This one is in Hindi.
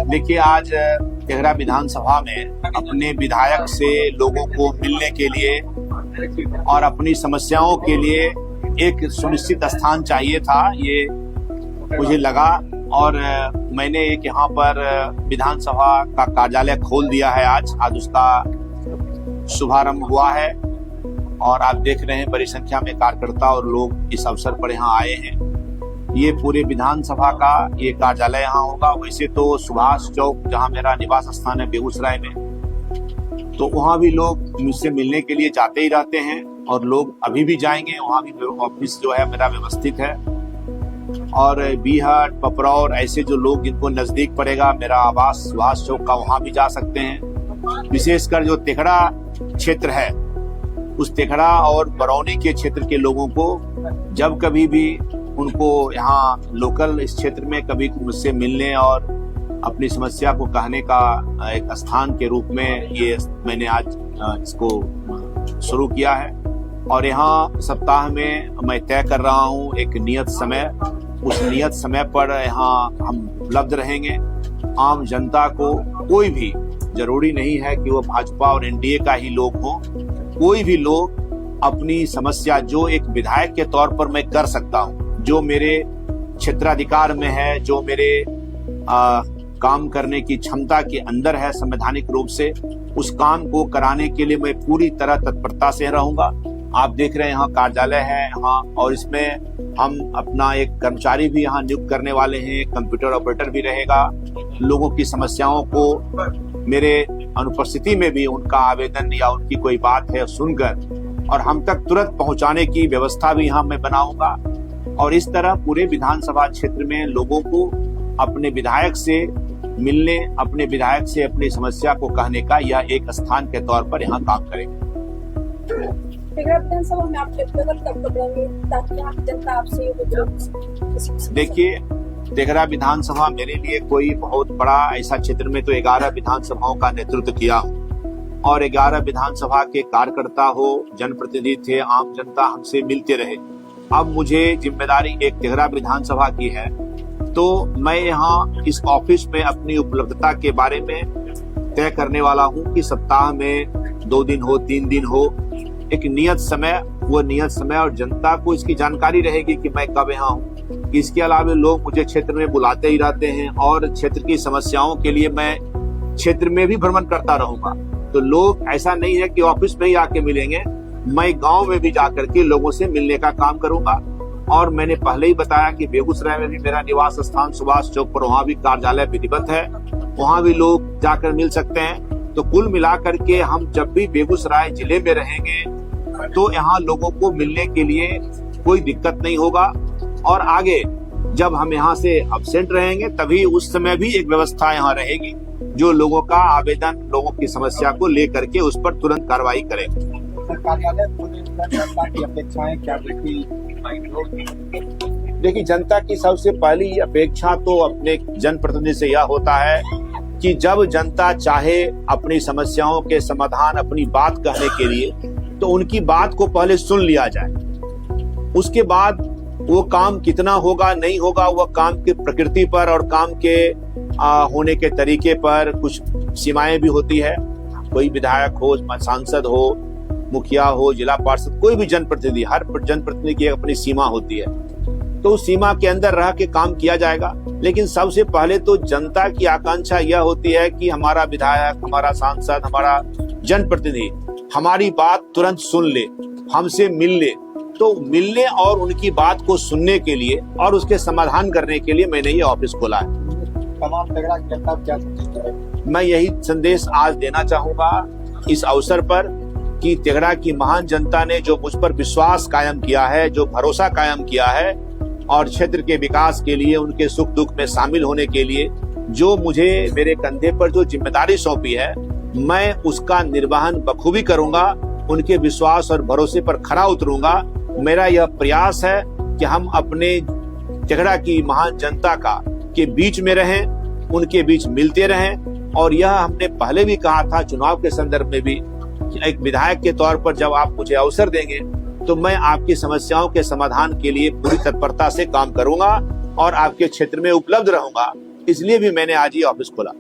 देखिए, आज तेघड़ा विधानसभा में अपने विधायक से लोगों को मिलने के लिए और अपनी समस्याओं के लिए एक सुनिश्चित स्थान चाहिए था, ये मुझे लगा। और मैंने एक यहाँ पर विधानसभा का कार्यालय खोल दिया है। आज उसका शुभारंभ हुआ है और आप देख रहे हैं बड़ी संख्या में कार्यकर्ता और लोग इस अवसर पर यहाँ आए हैं। ये पूरे विधानसभा का ये कार्यालय यहाँ होगा। वैसे तो सुभाष चौक, जहाँ मेरा निवास स्थान है बेगूसराय में, तो वहाँ भी लोग मुझसे मिलने के लिए जाते ही रहते हैं और लोग अभी भी जाएंगे। वहाँ भी ऑफिस जो है मेरा व्यवस्थित है। और बीहट, पपरौर, ऐसे जो लोग जिनको नजदीक पड़ेगा मेरा आवास सुभाष चौक का, वहाँ भी जा सकते हैं। विशेषकर जो तेघड़ा क्षेत्र है, उस तेघड़ा और बरौनी के क्षेत्र के लोगों को जब कभी भी उनको यहाँ लोकल इस क्षेत्र में कभी मुझसे मिलने और अपनी समस्या को कहने का एक स्थान के रूप में ये मैंने आज इसको शुरू किया है। और यहाँ सप्ताह में मैं तय कर रहा हूँ एक नियत समय। उस नियत समय पर यहाँ हम उपलब्ध रहेंगे। आम जनता को, कोई भी, जरूरी नहीं है कि वो भाजपा और एनडीए का ही लोग हों, कोई भी लोग अपनी समस्या जो एक विधायक के तौर पर मैं कर सकता हूँ, जो मेरे क्षेत्राधिकार में है, जो मेरे काम करने की क्षमता के अंदर है संवैधानिक रूप से, उस काम को कराने के लिए मैं पूरी तरह तत्परता से रहूंगा। आप देख रहे हैं यहाँ कार्यालय है यहाँ, और इसमें हम अपना एक कर्मचारी भी यहाँ नियुक्त करने वाले हैं, कंप्यूटर ऑपरेटर भी रहेगा। लोगों की समस्याओं को मेरे अनुपस्थिति में भी उनका आवेदन या उनकी कोई बात है सुनकर और हम तक तुरंत पहुंचाने की व्यवस्था भी यहाँ मैं बनाऊंगा। और इस तरह पूरे विधानसभा क्षेत्र में लोगों को अपने विधायक से मिलने, अपने विधायक से अपनी समस्या को कहने का यह एक स्थान के तौर पर यहाँ काम करेंगे। विधानसभा में आप कब रहेंगे ताकि यहाँ की जनता आपसे? देखिए, तेघड़ा विधानसभा मेरे लिए कोई बहुत बड़ा ऐसा क्षेत्र में तो 11 विधानसभाओं का नेतृत्व किया हूँ और 11 विधानसभा के कार्यकर्ता हो, जनप्रतिनिधि थे, आम जनता हमसे मिलते रहे। अब मुझे जिम्मेदारी एक तेघड़ा विधानसभा की है, तो मैं यहाँ इस ऑफिस में अपनी उपलब्धता के बारे में तय करने वाला हूँ कि सप्ताह में 2 दिन हो, 3 दिन हो, एक नियत समय, वो नियत समय और जनता को इसकी जानकारी रहेगी कि मैं कब यहाँ हूँ। इसके अलावा लोग मुझे क्षेत्र में बुलाते ही रहते हैं और क्षेत्र की समस्याओं के लिए मैं क्षेत्र में भी भ्रमण करता रहूंगा। तो लोग, ऐसा नहीं है कि ऑफिस में ही आके मिलेंगे, मैं गांव में भी जाकर के लोगों से मिलने का काम करूंगा। और मैंने पहले ही बताया कि बेगूसराय में भी मेरा निवास स्थान सुभाष चौक पर, वहाँ भी कार्यालय विधिवत है, वहाँ भी लोग जाकर मिल सकते हैं। तो कुल मिलाकर के हम जब भी बेगूसराय जिले में रहेंगे तो यहाँ लोगों को मिलने के लिए कोई दिक्कत नहीं होगा। और आगे जब हम यहाँ से अब्सेंट रहेंगे तभी उस समय भी एक व्यवस्था यहाँ रहेगी जो लोगों का आवेदन, लोगों की समस्या को लेकर के उस पर तुरंत कार्रवाई करेंगे। देखिए, जनता की सबसे पहली अपेक्षा तो अपने जनप्रतिनिधि से यह होता है कि जब जनता चाहे अपनी समस्याओं के समाधान, अपनी बात कहने के लिए, तो उनकी बात को पहले सुन लिया जाए। उसके बाद वो काम कितना होगा, नहीं होगा, वह काम की प्रकृति पर और काम के होने के तरीके पर कुछ सीमाएं भी होती है। कोई विधायक हो, सांसद हो, मुखिया हो, जिला पार्षद, कोई भी जनप्रतिनिधि, हर जनप्रतिनिधि की अपनी सीमा होती है, तो उस सीमा के अंदर रह के काम किया जाएगा। लेकिन सबसे पहले तो जनता की आकांक्षा यह होती है कि हमारा विधायक, हमारा सांसद, हमारा जनप्रतिनिधि हमारी बात तुरंत सुन ले, हमसे मिल ले। तो मिलने और उनकी बात को सुनने के लिए और उसके समाधान करने के लिए मैंने ये ऑफिस खोला है। मैं यही संदेश आज देना चाहूंगा इस अवसर पर कि तेघड़ा की महान जनता ने जो मुझ पर विश्वास कायम किया है, जो भरोसा कायम किया है और क्षेत्र के विकास के लिए, उनके सुख दुख में शामिल होने के लिए जो मुझे मेरे कंधे पर जो जिम्मेदारी सौंपी है, मैं उसका निर्वहन बखूबी करूंगा। उनके विश्वास और भरोसे पर खरा उतरूंगा। मेरा यह प्रयास है कि हम अपने तेघड़ा की महान जनता का के बीच में रहें, उनके बीच मिलते रहें। और यह हमने पहले भी कहा था चुनाव के संदर्भ में भी, एक विधायक के तौर पर जब आप मुझे अवसर देंगे तो मैं आपकी समस्याओं के समाधान के लिए पूरी तत्परता से काम करूंगा और आपके क्षेत्र में उपलब्ध रहूंगा। इसलिए भी मैंने आज ये ऑफिस खोला।